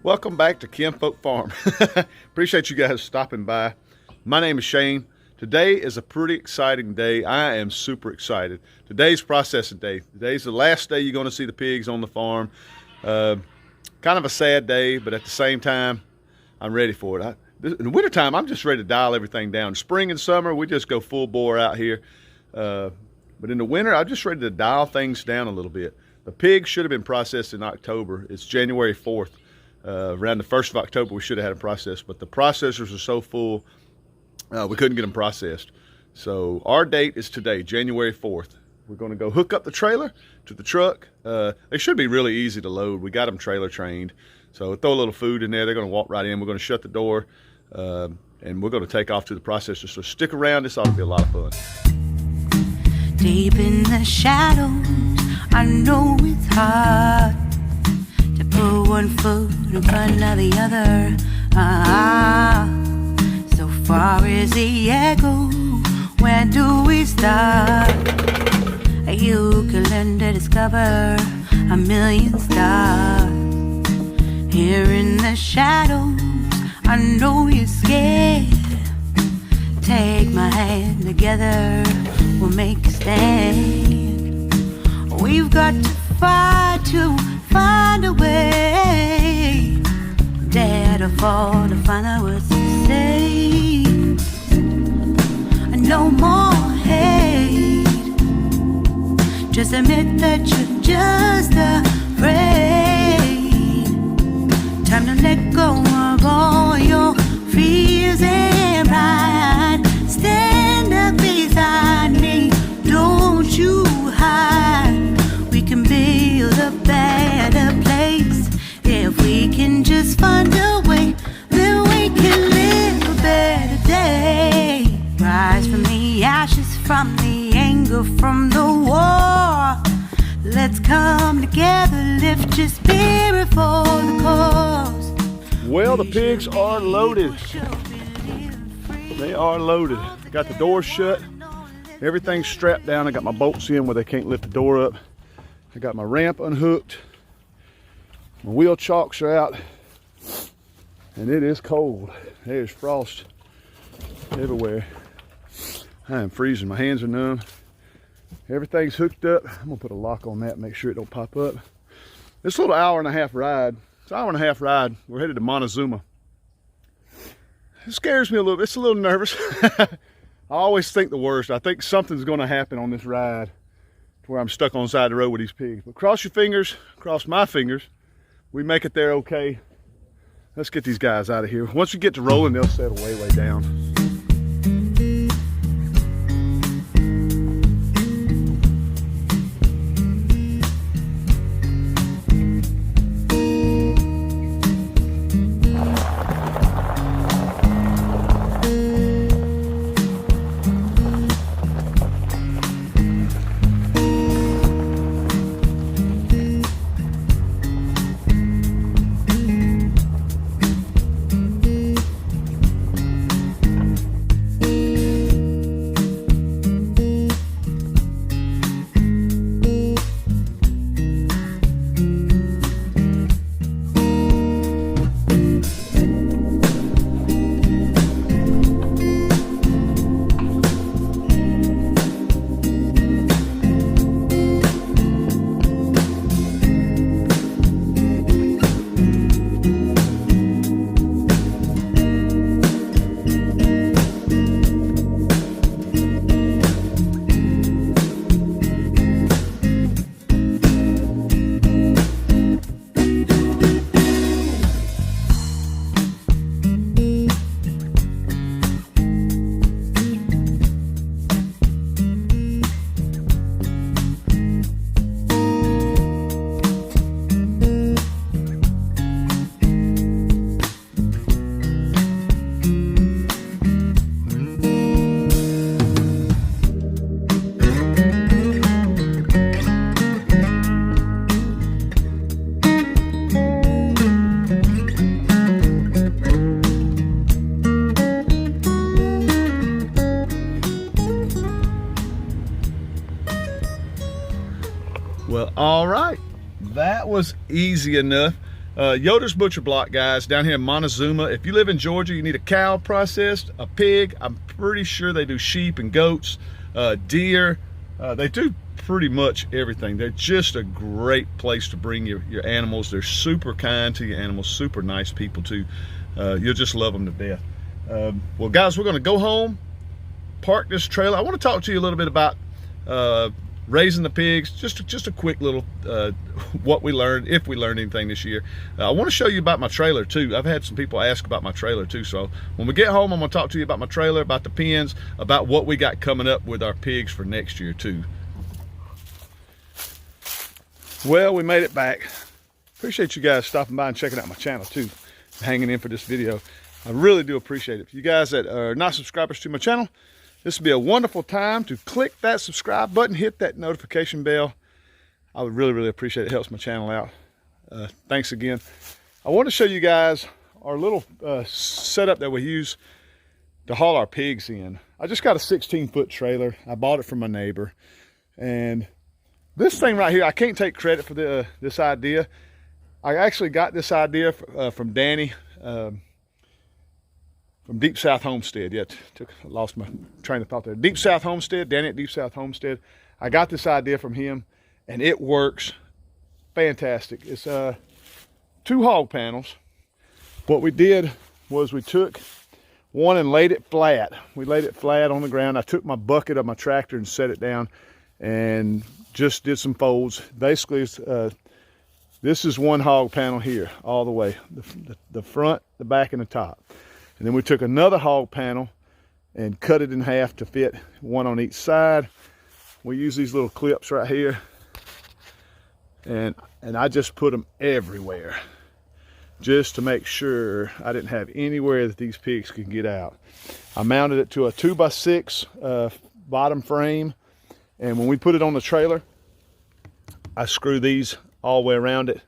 Welcome back to Kinfolk Farm. Appreciate you guys stopping by. My name is Shane. Today is a pretty exciting day. I am super excited. Today's processing day. Today's the last day you're going to see the pigs on the farm. Kind of a sad day, but at the same time, I'm ready for it. In the wintertime, I'm just ready to dial everything down. Spring and summer, we just go full bore out here. But in the winter, I'm just ready to dial things down a little bit. The pigs should have been processed in October. It's January 4th. Around the 1st of October, we should have had them processed, but the processors are so full, we couldn't get them processed. So our date is today, January 4th. We're going to go hook up the trailer to the truck. They should be really easy to load. We got them trailer trained. So throw a little food in there. They're going to walk right in. We're going to shut the door, and we're going to take off to the processor. So stick around. This ought to be a lot of fun. Deep in the shadows, I know it's hard to put one foot in front of the other. So far as the echo, where do we start? You can learn to discover a million stars. Here in the shadows, I know you're scared. Take my hand together, we'll make a stand. We've got to fight to find a way. Dare to fall to find out what to say. No more hate. Just admit that you're just afraid. Time to let go of all your fears and pride. Stand up beside me, don't you hide. We can build a better place. If we can just find a way, then we can live a better day. Rise from the ashes, from the anger, from the war. Let's come together, lift your spirit for the cause. Well, the pigs are loaded. They are loaded. Got the door shut. Everything's strapped down. I got my bolts in where they can't lift the door up. I got my ramp unhooked. My wheel chocks are out. And it is cold. There's frost everywhere. I am freezing. My hands are numb. Everything's hooked up. I'm gonna put a lock on that, make sure it don't pop up. This little hour-and-a-half ride. It's an hour-and-a-half ride. We're headed to Montezuma. It scares me a little bit. It's a little nervous. I always think the worst. I think something's gonna happen on this ride to where I'm stuck on the side of the road with these pigs. But cross your fingers, cross my fingers. We make it there okay. Let's get these guys out of here. Once we get to rolling, they'll settle way, way down. Well, all right. That was easy enough. Yoder's Butcher Block, guys, down here in Montezuma. If you live in Georgia, you need a cow processed, a pig. I'm pretty sure they do sheep and goats, deer. They do pretty much everything. They're just a great place to bring your animals. They're super kind to your animals, super nice people too. You'll just love them to death. Well, guys, we're gonna go home, park this trailer. I want to talk to you a little bit about raising the pigs. Just a quick little what we learned, if we learned anything this year. I want to show you about my trailer too. I've had some people ask about my trailer too, so when we get home, I'm going to talk to you about my trailer, about the pens, about what we got coming up with our pigs for next year too. Well, we made it back. Appreciate you guys stopping by and checking out my channel too, hanging in for this video. I really do appreciate it. For you guys that are not subscribers to my channel, this would be a wonderful time to click that subscribe button, hit that notification bell. I would really, really appreciate it. It helps my channel out. Thanks again. I want to show you guys our little setup that we use to haul our pigs in. I just got a 16-foot trailer. I bought it from my neighbor. And this thing right here, I can't take credit for this idea. I actually got this idea from Danny. From Deep South Homestead. Yeah, lost my train of thought there. Deep South Homestead, Danny at Deep South Homestead. I got this idea from him, and it works fantastic. It's 2 hog panels. What we did was we took one and laid it flat. We laid it flat on the ground. I took my bucket of my tractor and set it down and just did some folds. Basically, this is 1 hog panel here, all the way. The front, the back, and the top. And then we took another hog panel and cut it in half to fit 1 on each side. We use these little clips right here. And I just put them everywhere, just to make sure I didn't have anywhere that these pigs could get out. I mounted it to a 2x6 bottom frame. And when we put it on the trailer, I screw these all the way around it,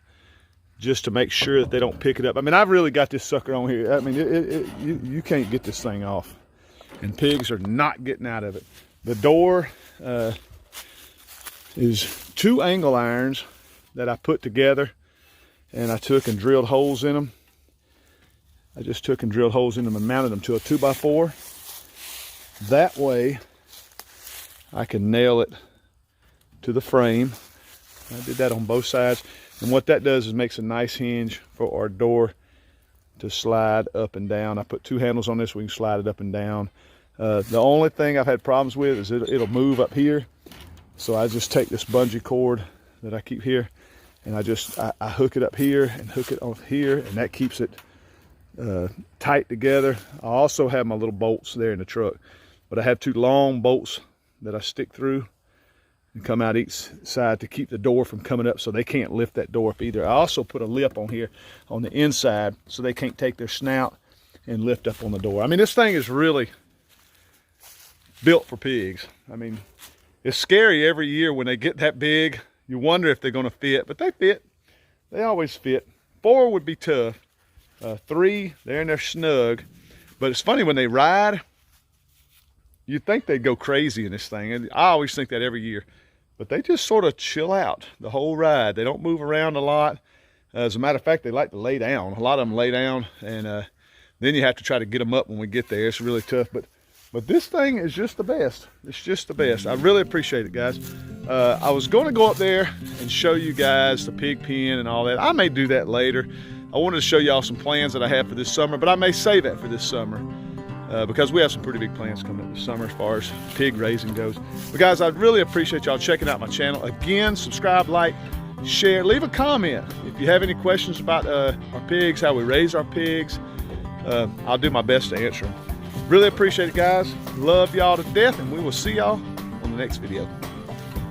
just to make sure that they don't pick it up. I mean, I've really got this sucker on here. I mean, you can't get this thing off. And pigs are not getting out of it. The door is 2 angle irons that I put together, and I took and drilled holes in them. I just took and drilled holes in them and mounted them to a 2x4. That way, I can nail it to the frame. I did that on both sides. And what that does is makes a nice hinge for our door to slide up and down. I put 2 handles on this, we can slide it up and down. The only thing I've had problems with is it'll move up here. So I just take this bungee cord that I keep here, and I hook it up here and hook it off here, and that keeps it tight together. I also have my little bolts there in the truck, but I have 2 long bolts that I stick through and come out each side to keep the door from coming up, so they can't lift that door up either. I also put a lip on here on the inside so they can't take their snout and lift up on the door. I mean, this thing is really built for pigs. I mean, it's scary every year when they get that big. You wonder if they're going to fit, but they fit. They always fit. 4 would be tough. 3, they're in there snug. But it's funny, when they ride, you'd think they'd go crazy in this thing. And I always think that every year. But they just sort of chill out the whole ride. They don't move around a lot. As a matter of fact, they like to lay down. A lot of them lay down, and then you have to try to get them up when we get there. It's really tough. But this thing is just the best. It's just the best. I really appreciate it, guys. I was going to go up there and show you guys the pig pen and all that. I may do that later. I wanted to show y'all some plans that I have for this summer, but I may save that for this summer. Because we have some pretty big plans coming up this summer as far as pig raising goes. But guys, I'd really appreciate y'all checking out my channel. Again, subscribe, like, share, leave a comment. If you have any questions about our pigs, how we raise our pigs, I'll do my best to answer them. Really appreciate it, guys. Love y'all to death, and we will see y'all on the next video.